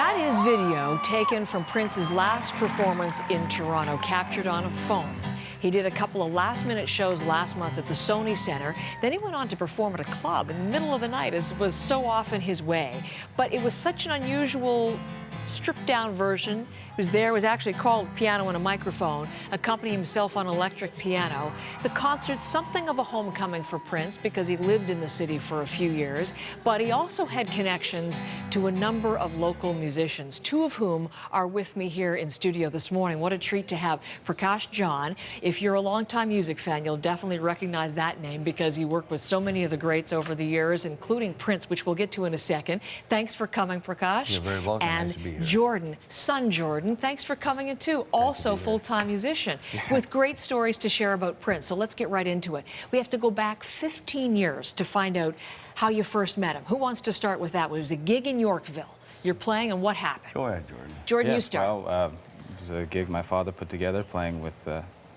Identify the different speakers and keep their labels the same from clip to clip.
Speaker 1: That is video taken from Prince's last performance in Toronto, captured on a phone. He did a couple of last-minute shows last month at the Sony Centre. Then he went on to perform at a club in the middle of the night, as was so often his way. But it was such an unusual, stripped-down version. It was there, it was actually called Piano and a Microphone, accompanying himself on electric piano. The concert's something of a homecoming for Prince because he lived in the city for a few years, but he also had connections to a number of local musicians, two of whom are with me here in studio this morning. What a treat to have Prakash John. If you're a longtime music fan, you'll definitely recognize that name because he worked with so many of the greats over the years, including Prince, which we'll get to in a second. Thanks for coming, Prakash.
Speaker 2: You're very welcome.
Speaker 1: And
Speaker 2: nice to be here.
Speaker 1: Jordan, son Jordan, thanks for coming in too. Also full-time musician with great stories to share about Prince. So let's get right into it. We have to go back 15 years to find out how you first met him. Who wants to start with that? It was a gig in Yorkville. You're playing, and what happened?
Speaker 2: Go ahead, Jordan.
Speaker 1: Jordan, you start.
Speaker 3: Well, it was a gig my father put together, playing with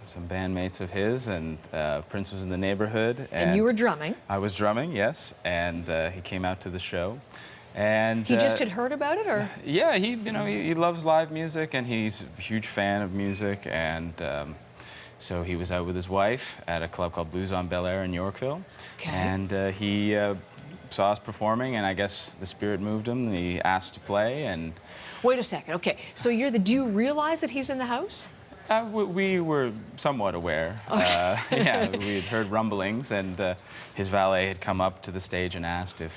Speaker 3: some bandmates of his, and Prince was in the neighborhood.
Speaker 1: And you were drumming.
Speaker 3: I was drumming, yes, and he came out to the show. And
Speaker 1: he just had heard about it, or?
Speaker 3: Yeah, he loves live music, and he's a huge fan of music, and so he was out with his wife at a club called Blues on Bel Air in Yorkville.
Speaker 1: Okay.
Speaker 3: And he saw us performing, and I guess the spirit moved him. He asked to play, and...
Speaker 1: Wait a second, okay. So do you realize that he's in the house?
Speaker 3: We were somewhat aware.
Speaker 1: Okay.
Speaker 3: Yeah, we had heard rumblings, and his valet had come up to the stage and asked if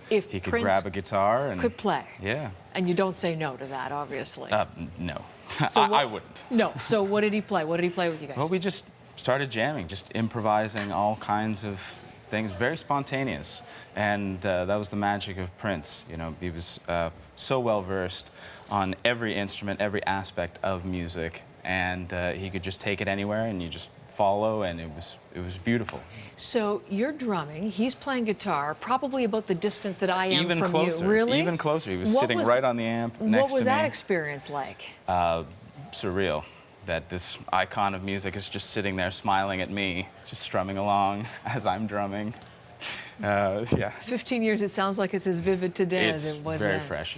Speaker 3: he could
Speaker 1: Prince
Speaker 3: grab a guitar and
Speaker 1: could play.
Speaker 3: Yeah.
Speaker 1: And you don't say no to that, obviously.
Speaker 3: No,
Speaker 1: So
Speaker 3: I wouldn't.
Speaker 1: No. So what did he play? What did he play with you guys?
Speaker 3: Well, we just started jamming, just improvising all kinds of things, very spontaneous, and that was the magic of Prince. You know, he was so well versed on every instrument, every aspect of music. And he could just take it anywhere, and you just follow, and it was beautiful.
Speaker 1: So you're drumming, he's playing guitar, probably about the distance that I am
Speaker 3: even
Speaker 1: from
Speaker 3: closer,
Speaker 1: you. Really?
Speaker 3: Even closer. He was sitting right on the amp next to me.
Speaker 1: What was that experience like?
Speaker 3: Surreal. That this icon of music is just sitting there smiling at me, just strumming along as I'm drumming. Yeah.
Speaker 1: 15 years, it sounds like it's as vivid today as it was
Speaker 3: very
Speaker 1: then.
Speaker 3: fresh.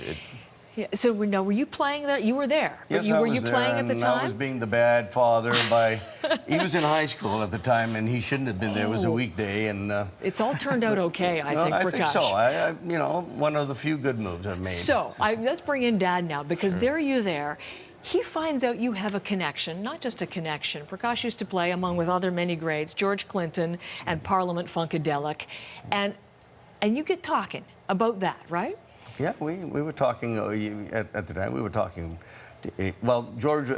Speaker 1: Yeah. So now, were you playing there? You were there.
Speaker 2: Yes,
Speaker 1: were
Speaker 2: I was
Speaker 1: you
Speaker 2: there,
Speaker 1: playing at the
Speaker 2: and
Speaker 1: time?
Speaker 2: I was being the bad father he was in high school at the time, and he shouldn't have been there. It was a weekday, and...
Speaker 1: It's all turned out okay, I think, Prakash.
Speaker 2: I think so. You know, one of the few good moves I've made.
Speaker 1: So, let's bring in Dad now, because there. He finds out you have a connection, not just a connection. Prakash used to play, among with other many greats, George Clinton and Parliament Funkadelic, and you get talking about that, right?
Speaker 2: Yeah, we were talking at the time. We were talking. Well, George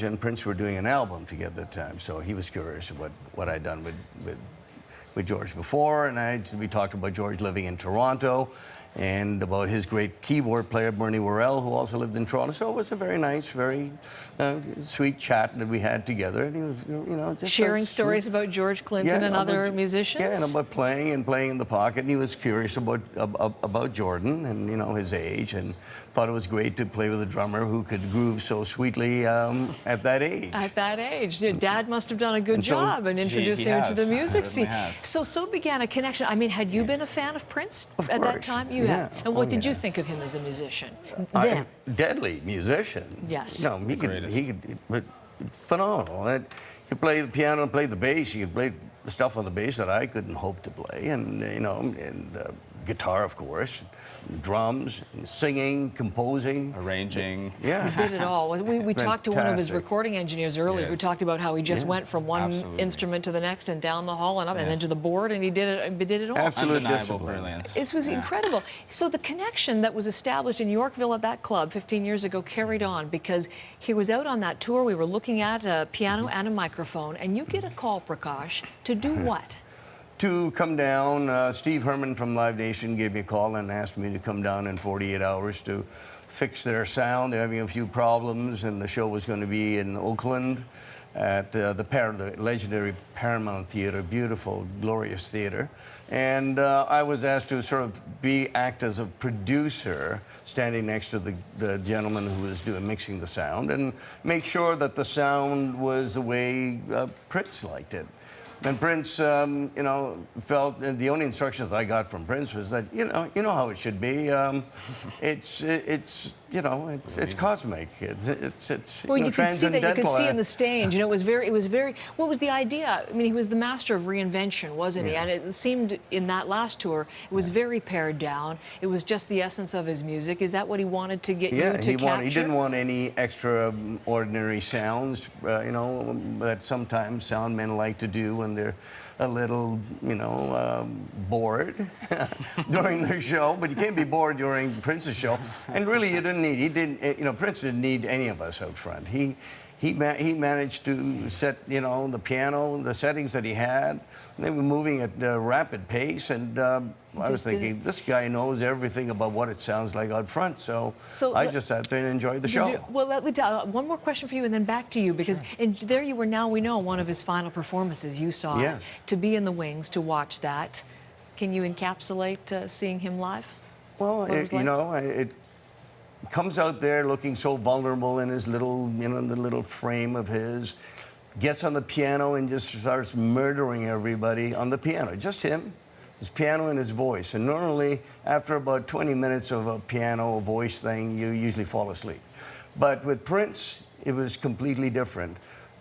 Speaker 2: and Prince were doing an album together at the time, so he was curious about what I'd done with George before, and we talked about George living in Toronto, and about his great keyboard player Bernie Worrell, who also lived in Toronto. So it was a very nice, very sweet chat that we had together. And he was, just
Speaker 1: sharing stories about George Clinton and other musicians.
Speaker 2: Yeah, and about playing in the pocket. And he was curious about Jordan and his age, and thought it was great to play with a drummer who could groove so sweetly at that age.
Speaker 1: At that age, Dad must have done a good job in introducing him to the music scene. So began a connection. I mean, had you been a fan of Prince at that time? You had. And what did you think of him as a musician then?
Speaker 2: Deadly musician.
Speaker 1: Yes.
Speaker 2: No, he could, but phenomenal. He could play the piano and play the bass. He could play the stuff on the bass that I couldn't hope to play, and guitar, of course, drums, singing, composing,
Speaker 3: arranging.
Speaker 2: Yeah,
Speaker 1: he did it all. We talked to one of his recording engineers earlier who talked about how he just went from one instrument to the next and down the hall and up and then to the board, and he did it all.
Speaker 2: Absolute
Speaker 3: undeniable brilliance.
Speaker 1: It was incredible. So the connection that was established in Yorkville at that club 15 years ago carried on, because he was out on that tour. We were looking at a piano and a microphone, and you get a call, Prakash, to do what?
Speaker 2: To come down. Steve Herman from Live Nation gave me a call and asked me to come down in 48 hours to fix their sound. They're having a few problems, and the show was going to be in Oakland at the legendary Paramount Theater, beautiful, glorious theater. And I was asked to sort of act as a producer, standing next to the gentleman who was mixing the sound, and make sure that the sound was the way Prince liked it. And Prince, you know, felt the only instructions I got from Prince was that, you know how it should be. It's you know, it's cosmic. It's
Speaker 1: well,
Speaker 2: you know,
Speaker 1: you could see that. You could see
Speaker 2: transcendental.
Speaker 1: on the stage. You know, it was very. What was the idea? I mean, he was the master of reinvention, wasn't he?
Speaker 2: Yeah.
Speaker 1: And it seemed in that last tour, it was very pared down. It was just the essence of his music. Is that what he wanted to get you to capture?
Speaker 2: He didn't want any extraordinary sounds, you know, that sometimes sound men like to do when they're a little, you know, bored during their show. But you can't be bored during Prince's show. And really, you didn't need. He didn't. You know, Prince didn't need any of us out front. He managed to set, you know, the piano, the settings that he had. They were moving at a rapid pace, and I was thinking, this guy knows everything about what it sounds like out front. So I just sat there and enjoyed the show.
Speaker 1: Well, let me tell one more question for you, and then back to you, because there you were. Now we know one of his final performances. You saw it. To be in the wings, to watch that. Can you encapsulate seeing him live?
Speaker 2: Well, you know, it comes out there looking so vulnerable in his little, you know, the little frame of his, gets on the piano and just starts murdering everybody on the piano. Just him, his piano and his voice. And normally, after about 20 minutes of a piano voice thing, you usually fall asleep. But with Prince, it was completely different.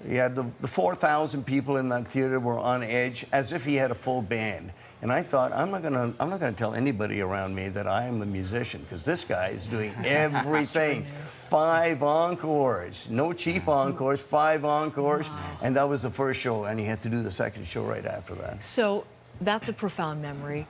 Speaker 2: He had the 4,000 people in that theater were on edge, as if he had a full band. And I thought, I'm not gonna tell anybody around me that I am a musician, because this guy is doing everything. 5 encores, no cheap encores, 5 encores, and that was the first show, and he had to do the second show right after that.
Speaker 1: So that's a profound memory.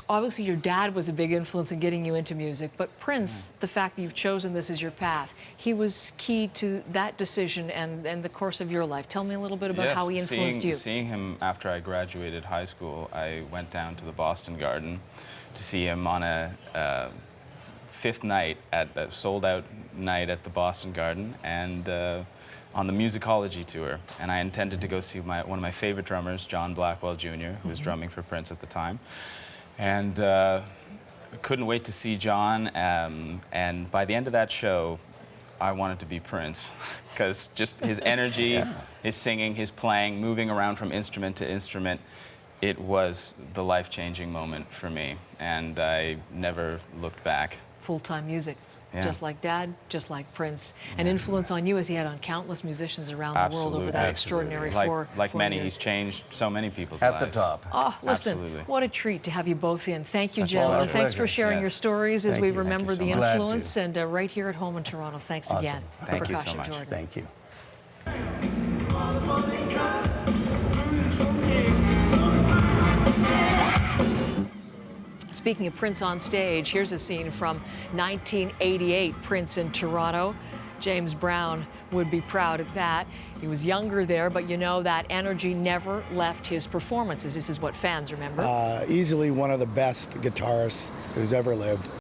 Speaker 1: Obviously, your dad was a big influence in getting you into music, but Prince, the fact that you've chosen this as your path, he was key to that decision and the course of your life. Tell me a little bit about how he influenced you.
Speaker 3: Seeing him after I graduated high school, I went down to the Boston Garden to see him on a 5th night at a sold-out night at the Boston Garden, and on the musicology tour. And I intended to go see one of my favorite drummers, John Blackwell Jr., who was drumming for Prince at the time. And couldn't wait to see John. And by the end of that show, I wanted to be Prince, because just his energy, his singing, his playing, moving around from instrument to instrument, it was the life-changing moment for me. And I never looked back.
Speaker 1: Full-time music. Just like Dad, just like Prince. An influence on you as he had on countless musicians around the world over that extraordinary four
Speaker 3: many,
Speaker 1: years.
Speaker 3: he's changed so many people's lives.
Speaker 2: At the top.
Speaker 1: Oh, listen, what a treat to have you both in. Thank you, gentlemen. Thanks for sharing your stories as we remember the influence. And right here at home in Toronto, thanks again.
Speaker 3: Thank you so much.
Speaker 1: Jordan.
Speaker 2: Thank you.
Speaker 1: Speaking of Prince on stage, here's a scene from 1988, Prince in Toronto. James Brown would be proud of that. He was younger there, but you know that energy never left his performances. This is what fans remember.
Speaker 4: Easily one of the best guitarists who's ever lived.